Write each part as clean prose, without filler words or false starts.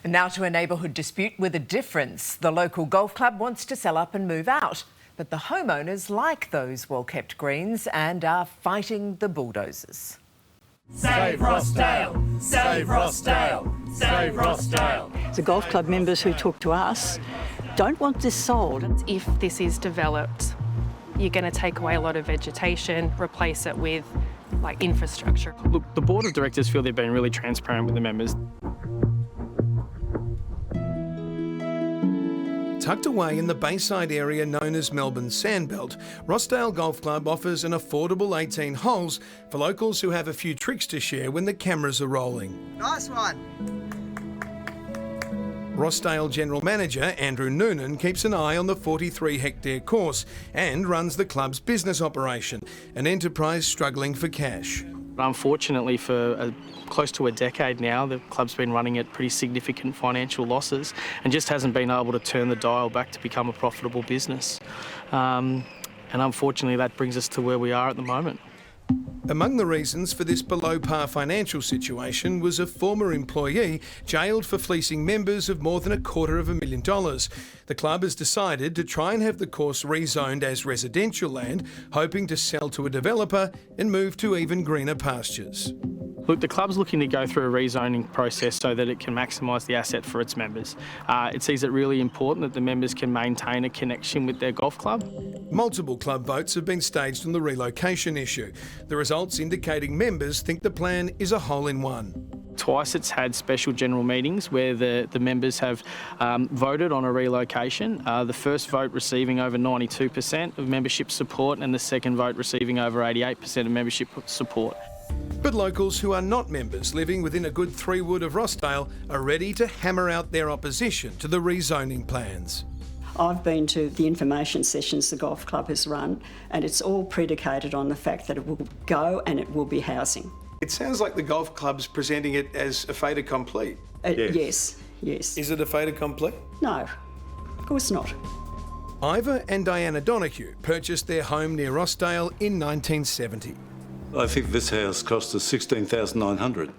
And now to a neighbourhood dispute with a difference. The local golf club wants to sell up and move out, but the homeowners like those well-kept greens and are fighting the bulldozers. Save Rossdale! Save Rossdale! Save Rossdale! The golf club members who talk to us don't want this sold. If this is developed, you're going to take away a lot of vegetation, replace it with like infrastructure. Look, the board of directors feel they've been really transparent with the members. Tucked away in the Bayside area known as Melbourne's Sandbelt, Rossdale Golf Club offers an affordable 18 holes for locals who have a few tricks to share when the cameras are rolling. Nice one. Rossdale General Manager Andrew Noonan keeps an eye on the 43-hectare course and runs the club's business operation, an enterprise struggling for cash. Unfortunately, for close to a decade now, the club's been running at pretty significant financial losses and just hasn't been able to turn the dial back to become a profitable business. And unfortunately, that brings us to where we are at the moment. Among the reasons for this below-par financial situation was a former employee jailed for fleecing members of more than $250,000. The club has decided to try and have the course rezoned as residential land, hoping to sell to a developer and move to even greener pastures. Look, the club's looking to go through a rezoning process so that it can maximise the asset for its members. It sees it really important that the members can maintain a connection with their golf club. Multiple club votes have been staged on the relocation issue, the results indicating members think the plan is a hole-in-one. Twice it's had special general meetings where the members have voted on a relocation. The first vote receiving over 92% of membership support and the second vote receiving over 88% of membership support. But locals who are not members living within a good 3 wood of Rossdale are ready to hammer out their opposition to the rezoning plans. I've been to the information sessions the golf club has run, and it's all predicated on the fact that it will go and it will be housing. It sounds like the golf club's presenting it as a fait accompli. Yes. Is it a fait accompli? No, of course not. Ivor and Diana Donoghue purchased their home near Rossdale in 1970. I think this house cost us $16,900,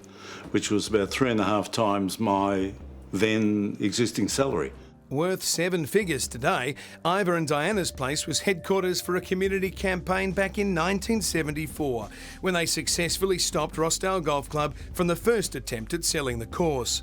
which was about 3.5 times my then existing salary. Worth 7 figures today, Ivor and Diana's place was headquarters for a community campaign back in 1974, when they successfully stopped Rossdale Golf Club from the first attempt at selling the course.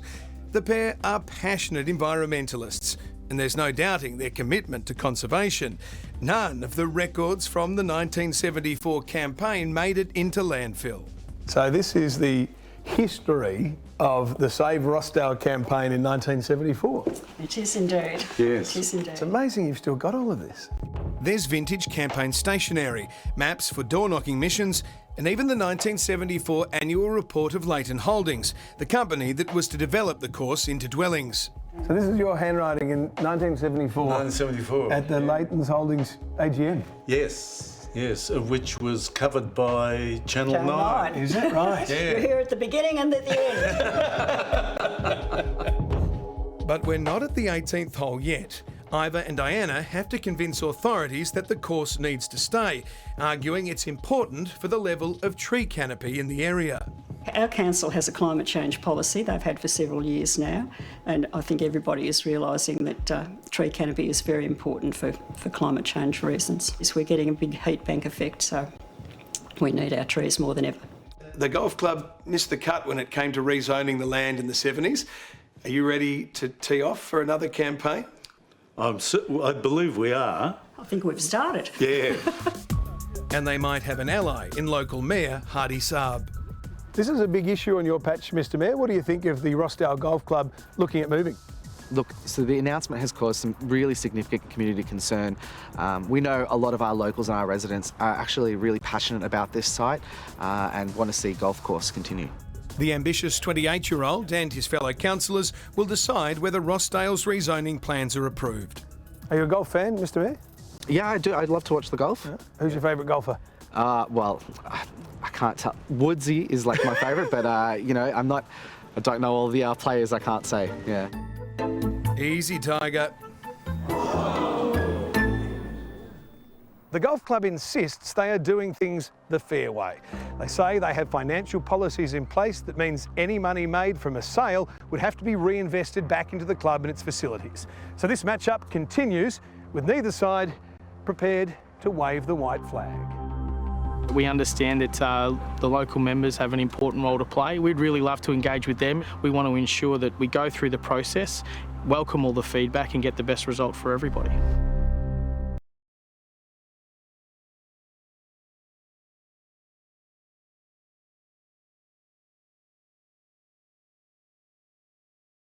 The pair are passionate environmentalists, and there's no doubting their commitment to conservation. None of the records from the 1974 campaign made it into landfill. So this is the history of the Save Rossdale campaign in 1974. It is indeed. Yes. It is indeed. It's amazing you've still got all of this. There's vintage campaign stationery, maps for door-knocking missions, and even the 1974 annual report of Leighton Holdings, the company that was to develop the course into dwellings. So this is your handwriting in 1974. 1974. At the Leighton Holdings AGM. Yes, which was covered by Channel 9. Is that right? Yeah. You're here at the beginning and at the end. But we're not at the 18th hole yet. Ivor and Diana have to convince authorities that the course needs to stay, arguing it's important for the level of tree canopy in the area. Our council has a climate change policy they've had for several years now, and I think everybody is realising that tree canopy is very important for climate change reasons. We're getting a big heat bank effect, so we need our trees more than ever. The golf club missed the cut when it came to rezoning the land in the 70s. Are you ready to tee off for another campaign? I believe we are. I think we've started. Yeah. And they might have an ally in local Mayor Hadi Saab. This is a big issue on your patch, Mr Mayor. What do you think of the Rossdale Golf Club looking at moving? Look, so the announcement has caused some really significant community concern. We know a lot of our locals and our residents are actually really passionate about this site and want to see golf course continue. The ambitious 28-year-old and his fellow councillors will decide whether Rossdale's rezoning plans are approved. Are you a golf fan, Mr Mayor? Yeah, I do. I'd love to watch the golf. Yeah. Who's your favourite golfer? Well, I can't tell. Woodsy is like my favourite, but you know, I don't know all the players. I can't say. Yeah. Easy, Tiger. The golf club insists they are doing things the fair way. They say they have financial policies in place that means any money made from a sale would have to be reinvested back into the club and its facilities. So this match-up continues with neither side prepared to wave the white flag. We understand that the local members have an important role to play. We'd really love to engage with them. We want to ensure that we go through the process, welcome all the feedback and get the best result for everybody.